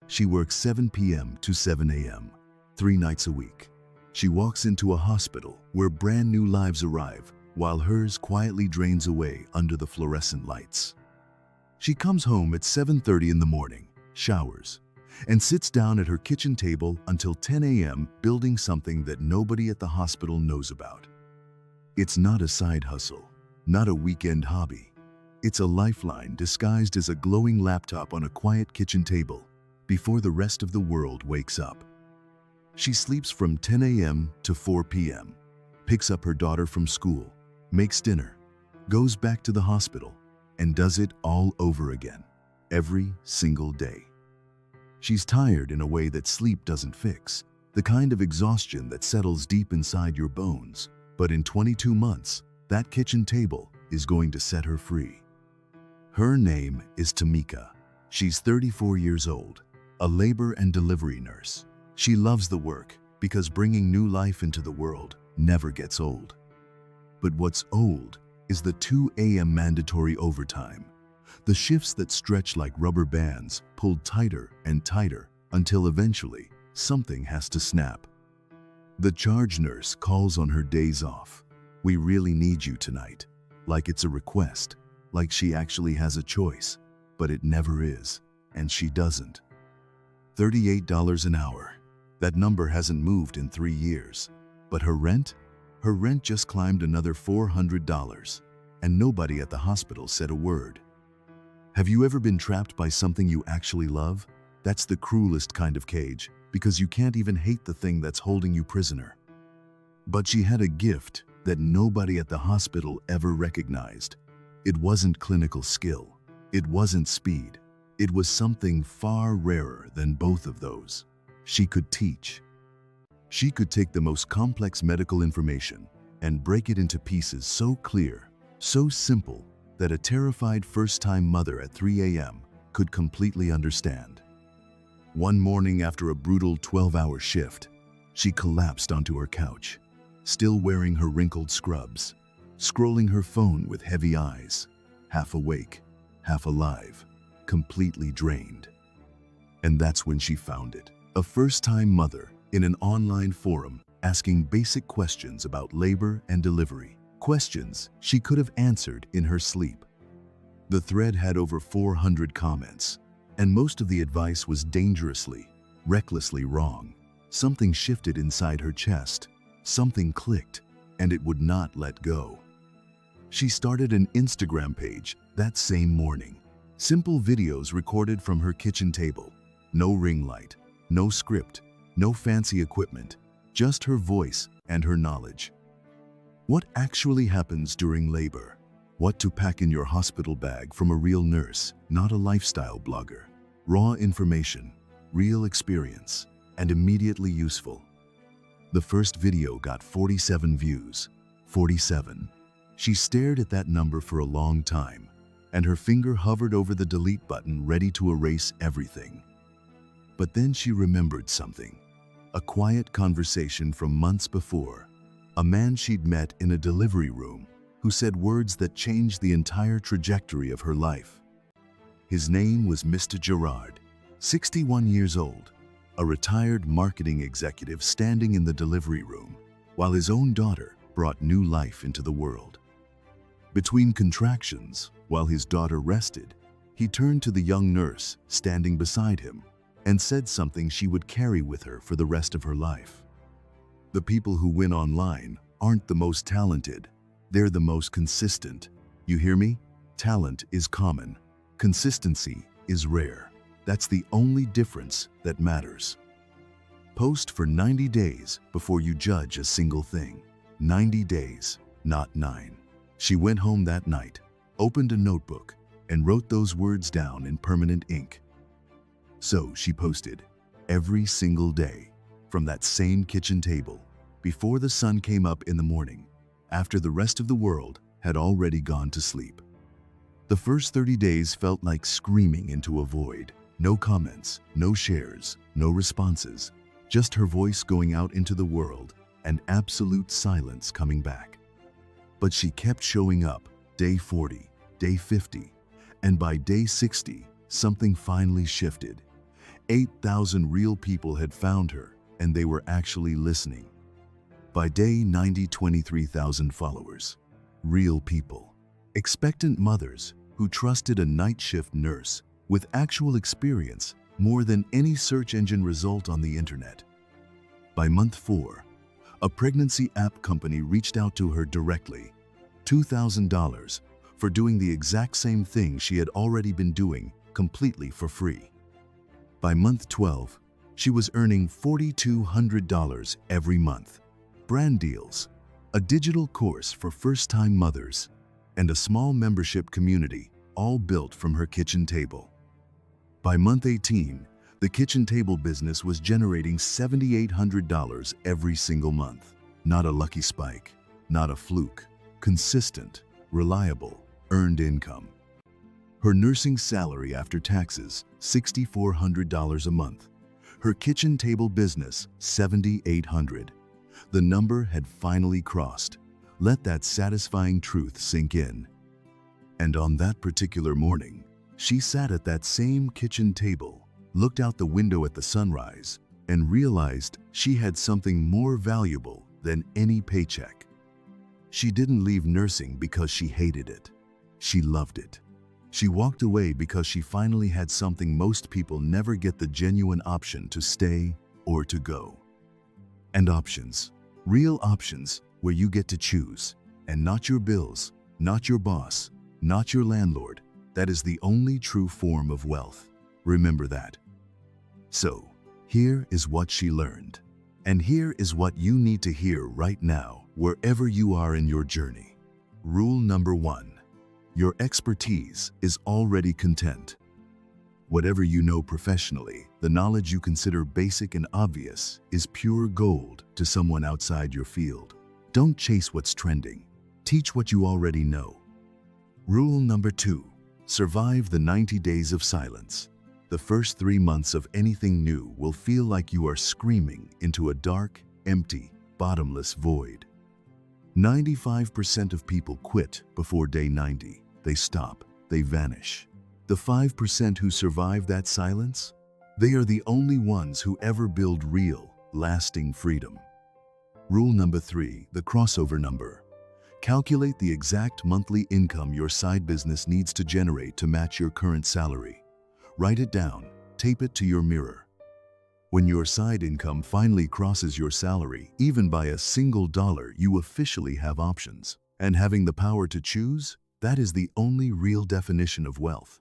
She works 7 p.m. to 7 a.m., 3 nights a week. She walks into a hospital where brand new lives arrive, while hers quietly drains away under the fluorescent lights. She comes home at 7:30 in the morning, showers, and sits down at her kitchen table until 10 a.m. building something that nobody at the hospital knows about. It's not a side hustle, not a weekend hobby. It's a lifeline disguised as a glowing laptop on a quiet kitchen table before the rest of the world wakes up. She sleeps from 10 a.m. to 4 p.m., picks up her daughter from school, makes dinner, goes back to the hospital, and does it all over again, every single day. She's tired in a way that sleep doesn't fix, the kind of exhaustion that settles deep inside your bones. But in 22 months, that kitchen table is going to set her free. Her name is Tamika. She's 34 years old, a labor and delivery nurse. She loves the work because bringing new life into the world never gets old. But what's old is the 2 a.m. mandatory overtime, the shifts that stretch like rubber bands, pulled tighter and tighter until eventually something has to snap. The charge nurse calls on her days off. "We really need you tonight," like it's a request, like she actually has a choice, but it never is, and she doesn't. $38 an hour. That number hasn't moved in 3 years. But her rent? Her rent just climbed another $400, and nobody at the hospital said a word. Have you ever been trapped by something you actually love? That's the cruelest kind of cage, because you can't even hate the thing that's holding you prisoner. But she had a gift that nobody at the hospital ever recognized. It wasn't clinical skill. It wasn't speed. It was something far rarer than both of those. She could teach. She could take the most complex medical information and break it into pieces so clear, so simple, that a terrified first-time mother at 3 a.m. could completely understand. One morning after a brutal 12-hour shift, she collapsed onto her couch, still wearing her wrinkled scrubs, scrolling her phone with heavy eyes, half awake, half alive, completely drained. And that's when she found it. A first-time mother in an online forum asking basic questions about labor and delivery, questions she could have answered in her sleep. The thread had over 400 comments, and most of the advice was dangerously, recklessly wrong. Something shifted inside her chest, something clicked, and it would not let go. She started an Instagram page that same morning. Simple videos recorded from her kitchen table. No ring light, no script, no fancy equipment, just her voice and her knowledge. What actually happens during labor? What to pack in your hospital bag from a real nurse, not a lifestyle blogger. Raw information, real experience, and immediately useful. The first video got 47 views. 47. She stared at that number for a long time, and her finger hovered over the delete button ready to erase everything. But then she remembered something. A quiet conversation from months before. A man she'd met in a delivery room who said words that changed the entire trajectory of her life. His name was Mr. Gerard, 61 years old, a retired marketing executive standing in the delivery room, while his own daughter brought new life into the world. Between contractions, while his daughter rested, he turned to the young nurse standing beside him and said something she would carry with her for the rest of her life. The people who win online aren't the most talented, they're the most consistent. You hear me? Talent is common. Consistency is rare. That's the only difference that matters. Post for 90 days before you judge a single thing. 90 days, not 9. She went home that night, opened a notebook, and wrote those words down in permanent ink. So she posted every single day from that same kitchen table before the sun came up in the morning, after the rest of the world had already gone to sleep. The first 30 days felt like screaming into a void. No comments, no shares, no responses, just her voice going out into the world and absolute silence coming back. But she kept showing up, day 40, day 50, and by day 60, something finally shifted. 8,000 real people had found her, and they were actually listening. By day 90, 23,000 followers. Real people. Expectant mothers who trusted a night shift nurse with actual experience more than any search engine result on the internet. By month 4, a pregnancy app company reached out to her directly, $2,000, for doing the exact same thing she had already been doing completely for free. By month 12, she was earning $4,200 every month. Brand deals, a digital course for first-time mothers, and a small membership community, all built from her kitchen table. By month 18, the kitchen table business was generating $7,800 every single month. Not a lucky spike, not a fluke, consistent, reliable, earned income. Her nursing salary after taxes, $6,400 a month. Her kitchen table business, $7,800. The number had finally crossed. Let that satisfying truth sink in. And on that particular morning, she sat at that same kitchen table, looked out the window at the sunrise, and realized she had something more valuable than any paycheck. She didn't leave nursing because she hated it. She loved it. She walked away because she finally had something most people never get: the genuine option to stay or to go. And options. Real options where you get to choose, and not your bills, not your boss, not your landlord. That is the only true form of wealth. Remember that. So, here is what she learned. And here is what you need to hear right now, wherever you are in your journey. Rule number 1. Your expertise is already content. Whatever you know professionally, the knowledge you consider basic and obvious is pure gold to someone outside your field. Don't chase what's trending. Teach what you already know. Rule number 2. Survive the 90 days of silence. The first 3 months of anything new will feel like you are screaming into a dark, empty, bottomless void. 95% of people quit before day 90. They stop. They vanish. The 5% who survive that silence, they are the only ones who ever build real, lasting freedom. Rule number 3, the crossover number. Calculate the exact monthly income your side business needs to generate to match your current salary. Write it down, tape it to your mirror. When your side income finally crosses your salary, even by a single dollar, you officially have options. And having the power to choose, that is the only real definition of wealth.